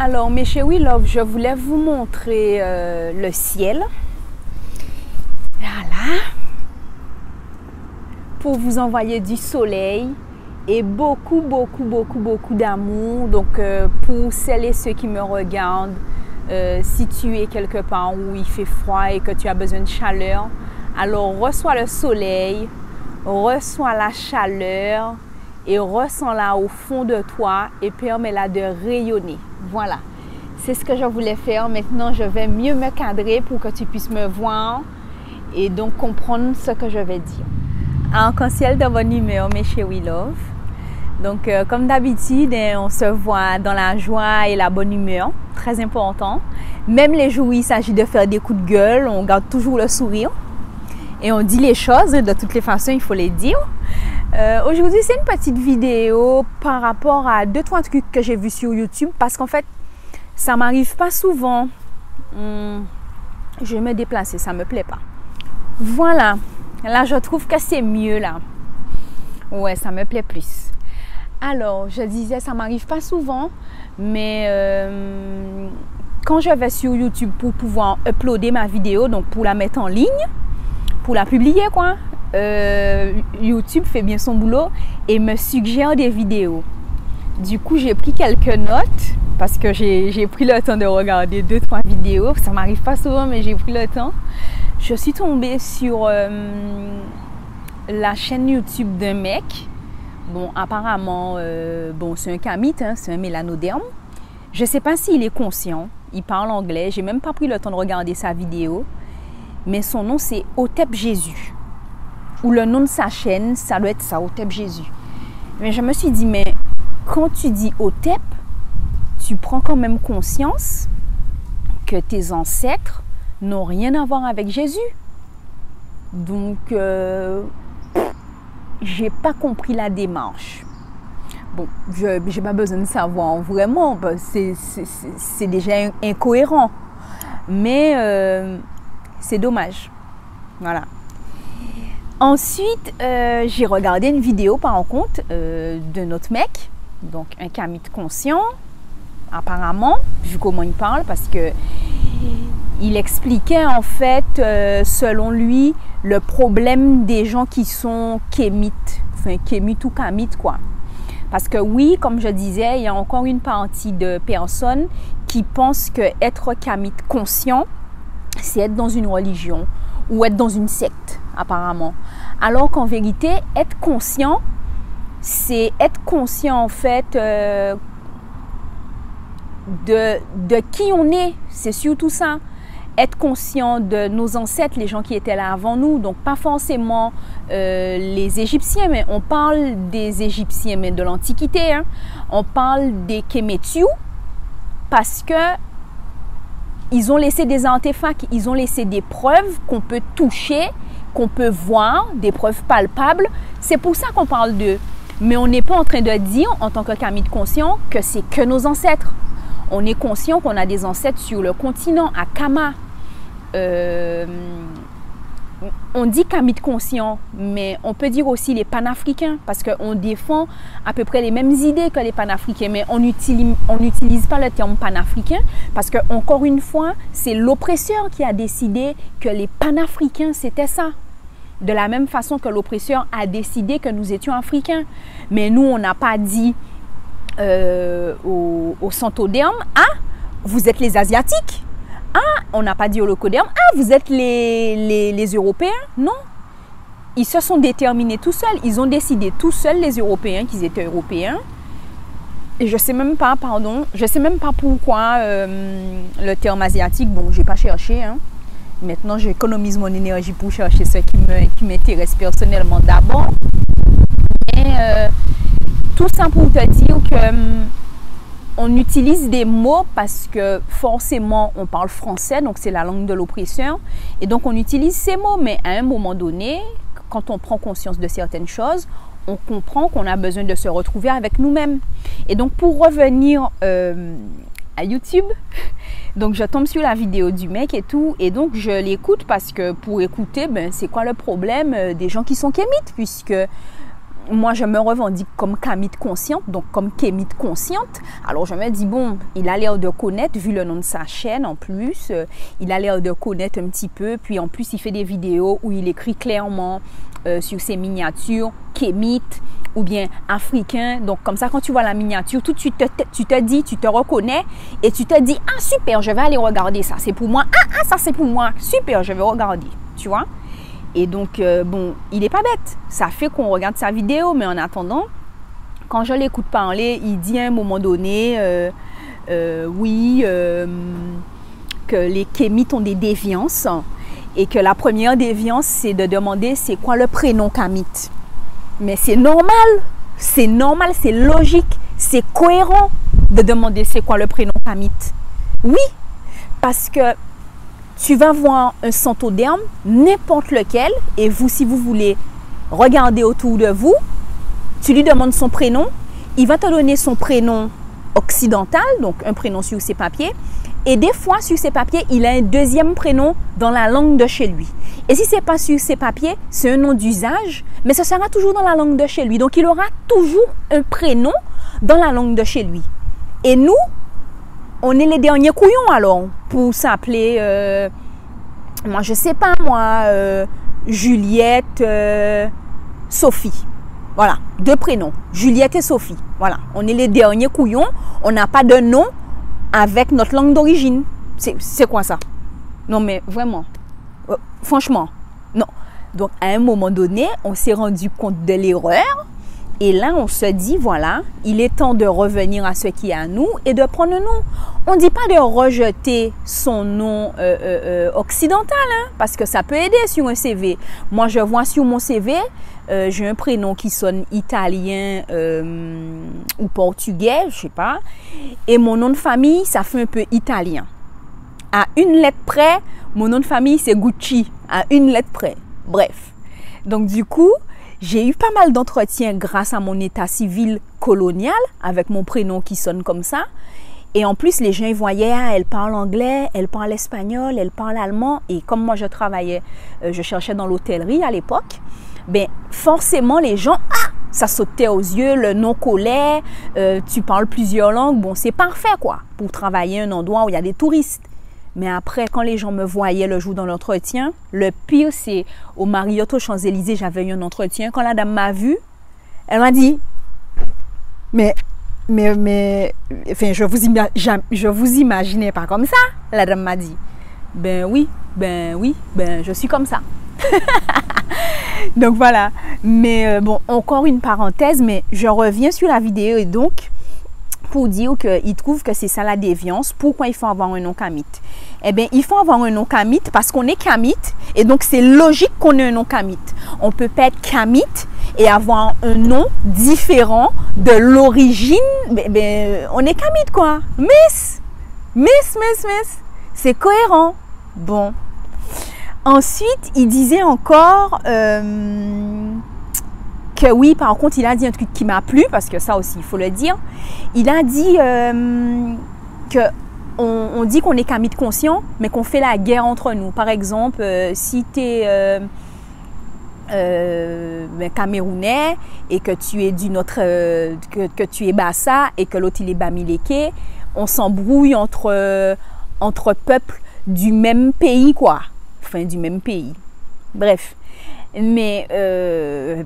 Alors mes chéris love, je voulais vous montrer le ciel. Voilà. Pour vous envoyer du soleil et beaucoup d'amour. Donc pour celles et ceux qui me regardent, si tu es quelque part où il fait froid et que tu as besoin de chaleur, alors reçois le soleil, reçois la chaleur et ressens-la au fond de toi et permets-la de rayonner. Voilà, c'est ce que je voulais faire. Maintenant, je vais mieux me cadrer pour que tu puisses me voir et donc comprendre ce que je vais dire. Arc-en-ciel de bonne humeur, mes chéris love. Donc, comme d'habitude, on se voit dans la joie et la bonne humeur. Très important. Même les jours où il s'agit de faire des coups de gueule, on garde toujours le sourire. Et on dit les choses, de toutes les façons, il faut les dire. Aujourd'hui, c'est une petite vidéo par rapport à 2-3 trucs que j'ai vus sur YouTube. Parce qu'en fait, ça m'arrive pas souvent. Je vais me déplacer, ça me plaît pas. Voilà. Là, je trouve que c'est mieux, là. Ouais, ça me plaît plus. Alors, je disais, ça m'arrive pas souvent. Mais quand je vais sur YouTube pour pouvoir uploader ma vidéo, donc pour la mettre en ligne, pour la publier, quoi, YouTube fait bien son boulot et me suggère des vidéos. Du coup, j'ai pris quelques notes parce que j'ai pris le temps de regarder 2-3 vidéos. Ça m'arrive pas souvent, mais j'ai pris le temps. Je suis tombée sur la chaîne YouTube d'un mec. Bon, apparemment, bon, c'est un kamite, hein, c'est un mélanoderme. Je sais pas s'il est conscient. Il parle anglais. J'ai même pas pris le temps de regarder sa vidéo. Mais son nom, c'est Otep Jésus. Ou le nom de sa chaîne, ça doit être ça, Otep Jésus. Mais je me suis dit, mais quand tu dis Otep, tu prends quand même conscience que tes ancêtres n'ont rien à voir avec Jésus. Donc, j'ai pas compris la démarche. Bon, j'ai pas besoin de savoir vraiment, c'est déjà incohérent. Mais c'est dommage. Voilà. Ensuite, j'ai regardé une vidéo par contre d'un autre mec, donc un kamite conscient, apparemment, vu comment il parle, parce que il expliquait en fait, selon lui, le problème des gens qui sont kémites, enfin kémites ou kamites quoi. Parce que oui, comme je disais, il y a encore une partie de personnes qui pensent que être kamite conscient, c'est être dans une religion ou être dans une secte, apparemment. Alors qu'en vérité, être conscient, c'est être conscient en fait de qui on est. C'est surtout ça. Être conscient de nos ancêtres, les gens qui étaient là avant nous. Donc pas forcément les Égyptiens, mais on parle des Égyptiens, mais de l'Antiquité. Hein. On parle des Kémétiou parce que ils ont laissé des artefacts, ils ont laissé des preuves qu'on peut toucher, qu'on peut voir, des preuves palpables. C'est pour ça qu'on parle d'eux. Mais on n'est pas en train de dire, en tant que kamite conscient, que c'est que nos ancêtres. On est conscient qu'on a des ancêtres sur le continent, à Kama. On dit kamite conscient, mais on peut dire aussi les panafricains, parce qu'on défend à peu près les mêmes idées que les panafricains, mais on n'utilise pas le terme panafricain, parce que encore une fois, c'est l'oppresseur qui a décidé que les panafricains, c'était ça. De la même façon que l'oppresseur a décidé que nous étions africains. Mais nous, on n'a pas dit au centoderme, ah, vous êtes les Asiatiques. Ah, on n'a pas dit au locoderme, ah, vous êtes les Européens. Non. Ils se sont déterminés tout seuls. Ils ont décidé tout seuls, les Européens, qu'ils étaient Européens. Et je ne sais même pas, pardon, je ne sais même pas pourquoi le terme asiatique, bon, je n'ai pas cherché. Hein. Maintenant, j'économise mon énergie pour chercher ce qui m'intéresse personnellement d'abord. Et tout ça pour te dire que on utilise des mots parce que forcément on parle français, donc c'est la langue de l'oppresseur. Et donc on utilise ces mots, mais à un moment donné, quand on prend conscience de certaines choses, on comprend qu'on a besoin de se retrouver avec nous-mêmes. Et donc pour revenir à YouTube, donc je tombe sur la vidéo du mec et tout, et donc je l'écoute parce que pour écouter, ben, c'est quoi le problème des gens qui sont kémites, puisque moi, je me revendique comme kamite consciente, donc comme kémite consciente. Alors, je me dis, bon, il a l'air de connaître, vu le nom de sa chaîne en plus, il a l'air de connaître un petit peu. Puis, en plus, il fait des vidéos où il écrit clairement sur ses miniatures, kémite ou bien africain. Donc, comme ça, quand tu vois la miniature, tout de suite, tu te reconnais et tu te dis, ah, super, je vais aller regarder ça. C'est pour moi. Ah, ça, c'est pour moi. Super, je vais regarder. Tu vois? Et donc, bon, il n'est pas bête. Ça fait qu'on regarde sa vidéo, mais en attendant, quand je l'écoute parler, il dit à un moment donné, oui, que les kémites ont des déviances et que la première déviance, c'est de demander c'est quoi le prénom kamite. Mais c'est normal, c'est logique, c'est cohérent de demander c'est quoi le prénom kamite. Oui, parce que tu vas voir un santoderme, n'importe lequel, et vous, si vous voulez regarder autour de vous, tu lui demandes son prénom, il va te donner son prénom occidental, donc un prénom sur ses papiers, et des fois sur ses papiers, il a un deuxième prénom dans la langue de chez lui. Et si ce n'est pas sur ses papiers, c'est un nom d'usage, mais ce sera toujours dans la langue de chez lui. Donc, il aura toujours un prénom dans la langue de chez lui. Et nous, on est les derniers couillons alors pour s'appeler, moi je sais pas moi, Juliette, Sophie. Voilà, deux prénoms, Juliette et Sophie. Voilà, on est les derniers couillons, on n'a pas de nom avec notre langue d'origine. C'est quoi ça? Non mais vraiment, franchement, non. Donc à un moment donné, on s'est rendu compte de l'erreur. Et là, on se dit, voilà, il est temps de revenir à ce qui est à nous et de prendre un nom. On ne dit pas de rejeter son nom occidental, hein, parce que ça peut aider sur un CV. Moi, je vois sur mon CV, j'ai un prénom qui sonne italien ou portugais, je ne sais pas. Et mon nom de famille, ça fait un peu italien. À une lettre près, mon nom de famille, c'est Gucci. À une lettre près. Bref. Donc, du coup, j'ai eu pas mal d'entretiens grâce à mon état civil colonial avec mon prénom qui sonne comme ça. Et en plus, les gens ils voyaient, ah, elle parle anglais, elle parle espagnol, elle parle allemand. Et comme moi, je travaillais, je cherchais dans l'hôtellerie à l'époque, ben forcément, les gens, ah, ça sautait aux yeux, le nom collait, tu parles plusieurs langues. Bon, c'est parfait, quoi, pour travailler à un endroit où il y a des touristes. Mais après, quand les gens me voyaient le jour dans l'entretien, le pire, c'est au Marriott aux Champs-Élysées, j'avais eu un entretien. Quand la dame m'a vue, elle m'a dit, enfin, je vous imaginais pas comme ça. La dame m'a dit, ben oui, je suis comme ça. Donc voilà. Mais bon, encore une parenthèse, mais je reviens sur la vidéo et donc, pour dire qu'ils trouvent que c'est ça la déviance. Pourquoi il faut avoir un nom kamite? Eh bien, il faut avoir un nom kamite parce qu'on est kamite et donc c'est logique qu'on ait un nom kamite. On ne peut pas être kamite et avoir un nom différent de l'origine. On est kamite quoi. Miss. C'est cohérent. Bon. Ensuite, il disait encore que oui, par contre, il a dit un truc qui m'a plu, parce que ça aussi, il faut le dire. Il a dit qu'on dit qu'on est kamite conscient, mais qu'on fait la guerre entre nous. Par exemple, si tu es camerounais et que tu es d'une autre, que tu es Bassa et que l'autre il est Bamileke, on s'embrouille entre peuples du même pays, quoi. Enfin, du même pays. Bref. Mais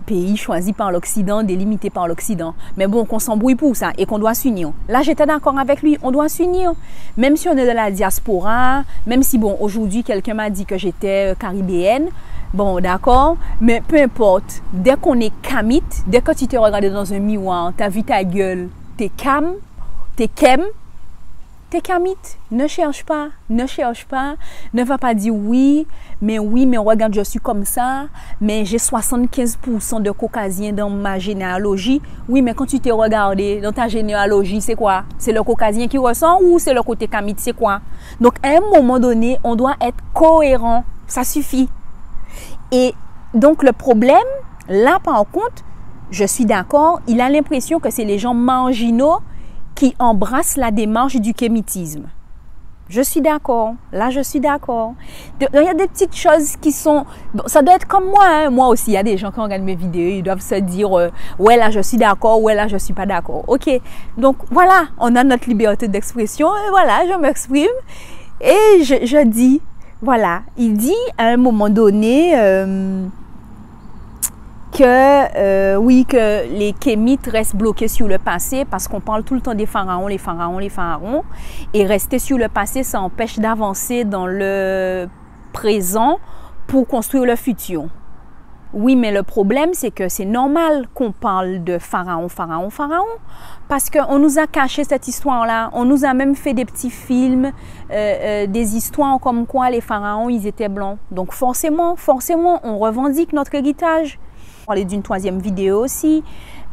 pays choisi par l'Occident, délimité par l'Occident. Mais bon, qu'on s'embrouille pour ça et qu'on doit s'unir. Là, j'étais d'accord avec lui, on doit s'unir. Même si on est de la diaspora, même si, bon, aujourd'hui, quelqu'un m'a dit que j'étais caribéenne, bon, d'accord, mais peu importe. Dès qu'on est kamite, dès que tu t'es regardé dans un miroir, tu as vu ta gueule, t'es kam, t'es kem, t'es kamite. Ne cherche pas, ne va pas dire oui, mais regarde, je suis comme ça, mais j'ai 75% de caucasiens dans ma généalogie. Oui, mais quand tu t'es regardé dans ta généalogie, c'est quoi? C'est le caucasien qui ressort ou c'est le côté kamite, c'est quoi? Donc, à un moment donné, on doit être cohérent, ça suffit. Et donc, le problème, là, par contre, je suis d'accord, il a l'impression que c'est les gens marginaux qui embrassent la démarche du kémitisme. Je suis d'accord. Là, je suis d'accord. Il y a des petites choses qui sont... Bon, ça doit être comme moi. Hein. Moi aussi, il y a des gens qui regardent mes vidéos, ils doivent se dire ouais, là, je suis d'accord, ouais, là, je suis pas d'accord. OK. Donc, voilà, on a notre liberté d'expression. Et voilà, je m'exprime. Et je dis, voilà, il dit à un moment donné oui, que les Kémites restent bloqués sur le passé parce qu'on parle tout le temps des pharaons, les pharaons, les pharaons. Et rester sur le passé, ça empêche d'avancer dans le présent pour construire le futur. Oui, mais le problème, c'est que c'est normal qu'on parle de pharaon, pharaon, pharaon, parce qu'on nous a caché cette histoire-là. On nous a même fait des petits films, des histoires comme quoi les pharaons, ils étaient blancs. Donc forcément, on revendique notre héritage. On parlait d'une troisième vidéo aussi.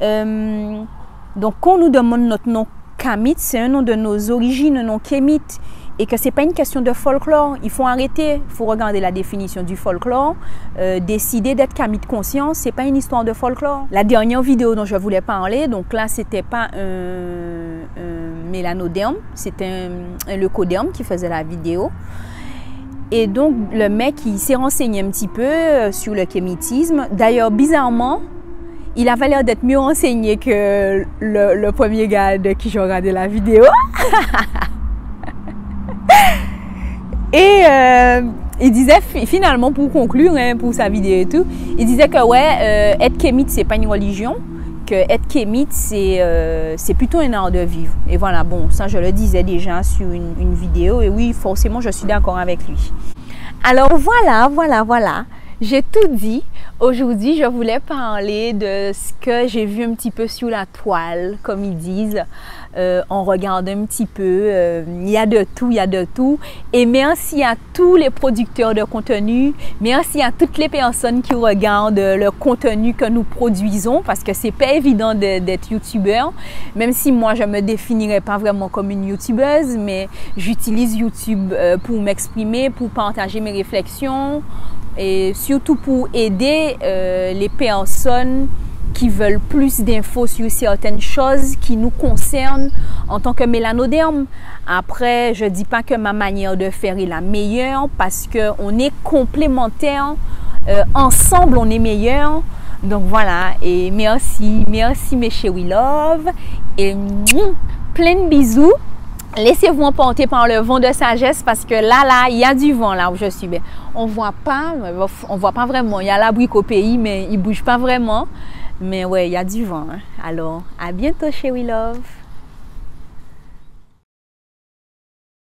Donc, quand on nous demande notre nom Kamite, c'est un nom de nos origines, un nom Kémite. Et que ce n'est pas une question de folklore. Il faut arrêter, il faut regarder la définition du folklore. Décider d'être Kamite conscient, ce n'est pas une histoire de folklore. La dernière vidéo dont je voulais parler, donc là, ce n'était pas un mélanoderme, c'était un leucoderme qui faisait la vidéo. Et donc, le mec, il s'est renseigné un petit peu sur le kémitisme. D'ailleurs, bizarrement, il avait l'air d'être mieux renseigné que le premier gars de qui j'ai regardé la vidéo. Et il disait, finalement, pour conclure, hein, pour sa vidéo et tout, il disait que ouais, être kémite, c'est pas une religion, que être kémite, c'est plutôt un art de vivre. Et voilà, bon, ça je le disais déjà sur une vidéo, et oui, forcément, je suis d'accord avec lui. Alors voilà, j'ai tout dit. Aujourd'hui, je voulais parler de ce que j'ai vu un petit peu sur la toile, comme ils disent. On regarde un petit peu, il y a de tout. Et merci à tous les producteurs de contenu, merci à toutes les personnes qui regardent le contenu que nous produisons, parce que c'est pas évident d'être youtubeur, même si moi je me définirais pas vraiment comme une youtubeuse, mais j'utilise YouTube pour m'exprimer, pour partager mes réflexions, et surtout pour aider les personnes qui veulent plus d'infos sur certaines choses qui nous concernent en tant que mélanoderme. Après, je ne dis pas que ma manière de faire est la meilleure parce qu'on est complémentaires. Ensemble, on est meilleurs. Donc voilà, et merci mes chéris love. Et plein de bisous. Laissez-vous emporter par le vent de sagesse parce que là, il y a du vent là où je suis. On voit pas vraiment. Il y a l'abric au pays, mais il bouge pas vraiment. Mais ouais, il y a du vent. Hein. Alors, à bientôt, chérie love.